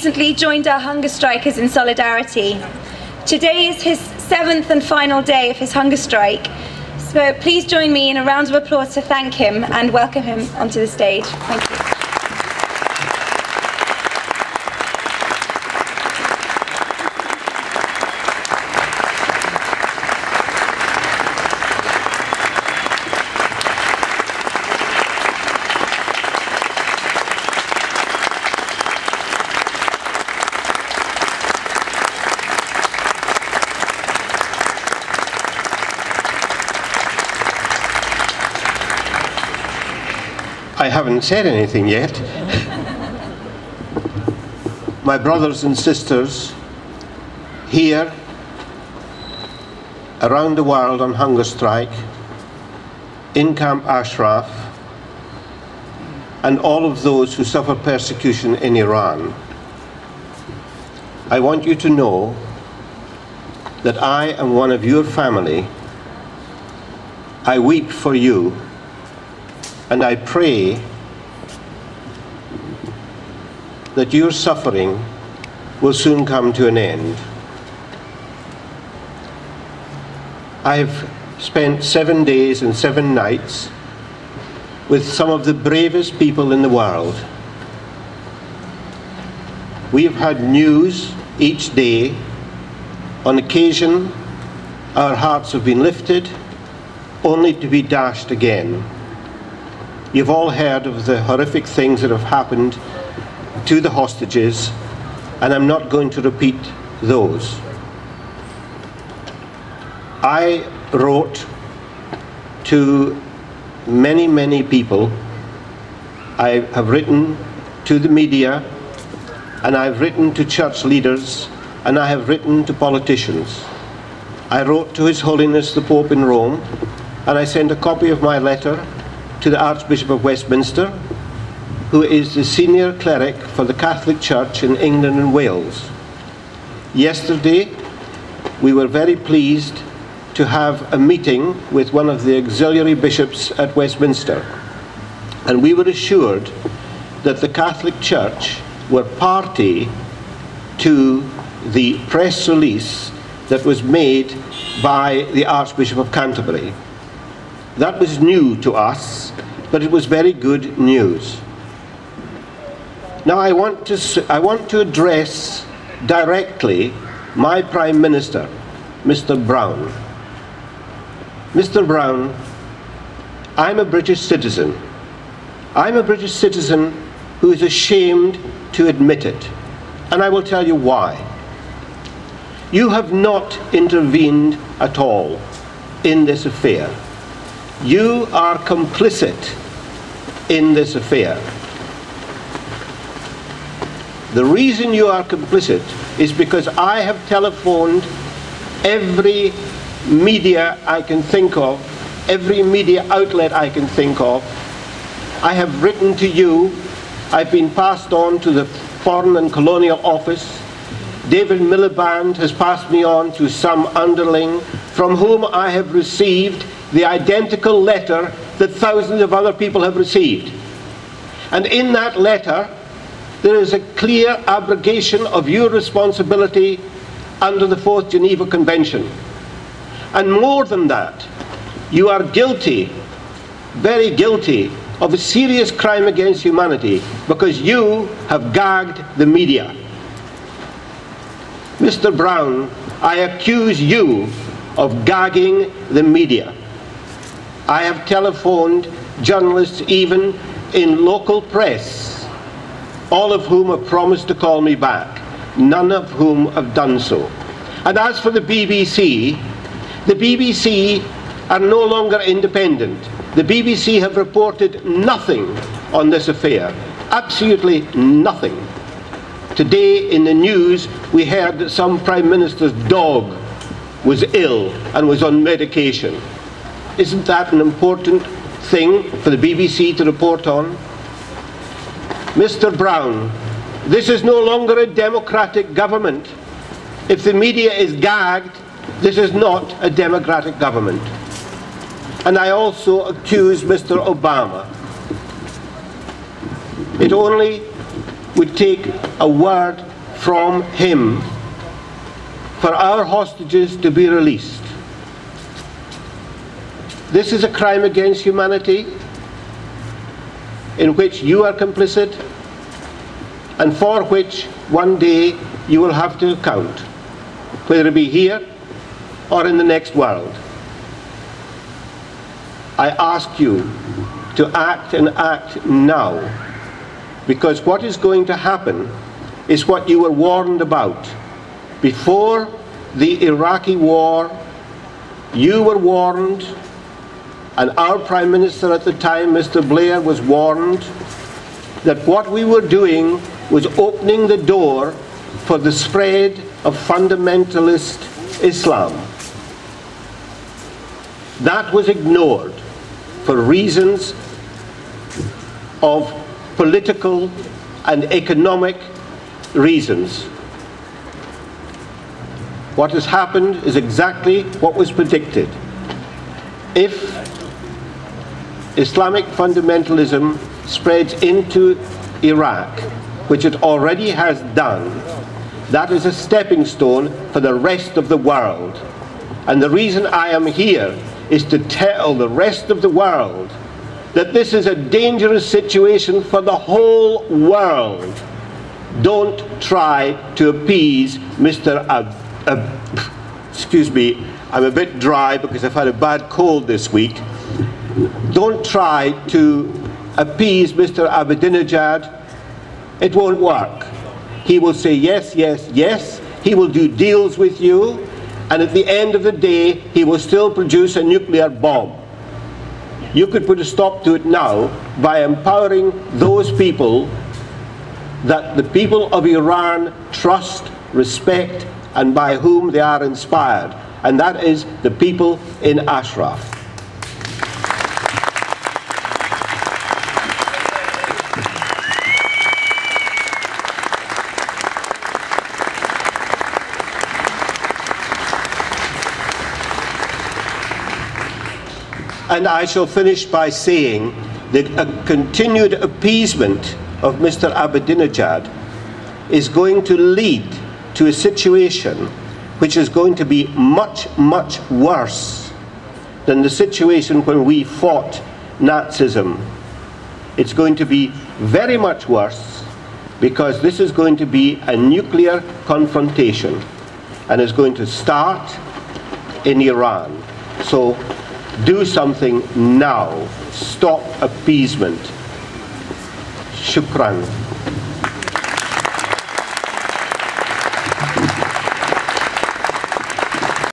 recently joined our hunger strikers in solidarity. Today is his 7th and final day of his hunger strike, so please join me in a round of applause to thank him and welcome him onto the stage. Thank you. I haven't said anything yet. My brothers and sisters here around the world on hunger strike, in Camp Ashraf, and all of those who suffer persecution in Iran, I want you to know that I am one of your family. I weep for you. And I pray that your suffering will soon come to an end. I have spent 7 days and 7 nights with some of the bravest people in the world. We have had news each day. On occasion, our hearts have been lifted, only to be dashed again. You've all heard of the horrific things that have happened to the hostages, and I'm not going to repeat those. I wrote to many, many people. I have written to the media, and I've written to church leaders, and I have written to politicians. I wrote to His Holiness the Pope in Rome, and I sent a copy of my letter to the Archbishop of Westminster, who is the senior cleric for the Catholic Church in England and Wales. Yesterday, we were very pleased to have a meeting with one of the auxiliary bishops at Westminster, and we were assured that the Catholic Church were party to the press release that was made by the Archbishop of Canterbury. That was new to us, but it was very good news. Now I want to address directly my Prime Minister, Mr. Brown. Mr. Brown, I'm a British citizen. I'm a British citizen who is ashamed to admit it, and I will tell you why. You have not intervened at all in this affair. You are complicit in this affair. The reason you are complicit is because I have telephoned every media I can think of, every media outlet I can think of. I have written to you. I've been passed on to the Foreign and Colonial Office. David Miliband has passed me on to some underling from whom I have received the identical letter that thousands of other people have received. And in that letter, there is a clear abrogation of your responsibility under the 4th Geneva Convention. And more than that, you are guilty, very guilty, of a serious crime against humanity because you have gagged the media. Mr. Brown, I accuse you of gagging the media. I have telephoned journalists even in local press, all of whom have promised to call me back, none of whom have done so. And as for the BBC are no longer independent. The BBC have reported nothing on this affair, absolutely nothing. Today in the news we heard that some Prime Minister's dog was ill and was on medication. Isn't that an important thing for the BBC to report on? Mr. Brown, this is no longer a democratic government. If the media is gagged, this is not a democratic government. And I also accuse Mr. Obama. It only would take a word from him for our hostages to be released. This is a crime against humanity in which you are complicit and for which one day you will have to account, whether it be here or in the next world. I ask you to act and act now, because what is going to happen is what you were warned about. Before the Iraqi war, you were warned, and our Prime Minister at the time, Mr. Blair, was warned that what we were doing was opening the door for the spread of fundamentalist Islam. That was ignored for reasons of political and economic reasons. What has happened is exactly what was predicted. If Islamic fundamentalism spreads into Iraq, which it already has done, that is a stepping stone for the rest of the world. And the reason I am here is to tell the rest of the world that this is a dangerous situation for the whole world. Don't try to appease Mr. Excuse me, I'm a bit dry because I've had a bad cold this week. Don't try to appease Mr. Ahmadinejad. It won't work. He will say yes, yes, yes. He will do deals with you. And at the end of the day, he will still produce a nuclear bomb. You could put a stop to it now by empowering those people that the people of Iran trust, respect, and by whom they are inspired. And that is the people in Ashraf. And I shall finish by saying that a continued appeasement of Mr. Ahmadinejad is going to lead to a situation which is going to be much, much worse than the situation when we fought Nazism. It's going to be very much worse, because this is going to be a nuclear confrontation and is going to start in Iran. So do something now. Stop appeasement. Shukran.